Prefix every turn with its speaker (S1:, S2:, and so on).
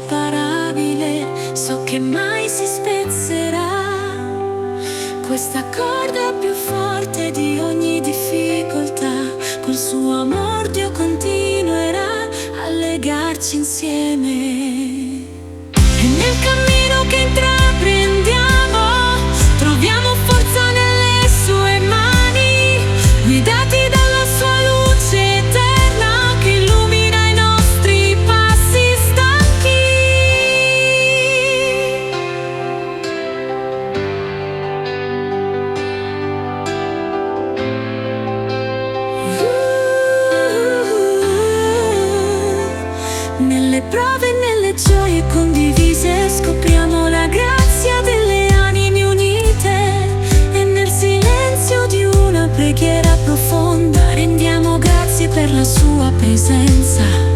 S1: inseparabile, so che mai si spezzerà. Questa corda più forte di ogni difficoltà, col suo amor Dio continuerà a legarci insieme. E nel cammino che intraprendiamo troviamo forza nelle sue mani, guidati dalla sua luce eterna che illumina i nostri passi stanchi. Nelle prove e nelle gioie condivise scopriamo la grazia delle anime unite, e nel silenzio di una preghiera profonda rendiamo grazie per la sua presenza.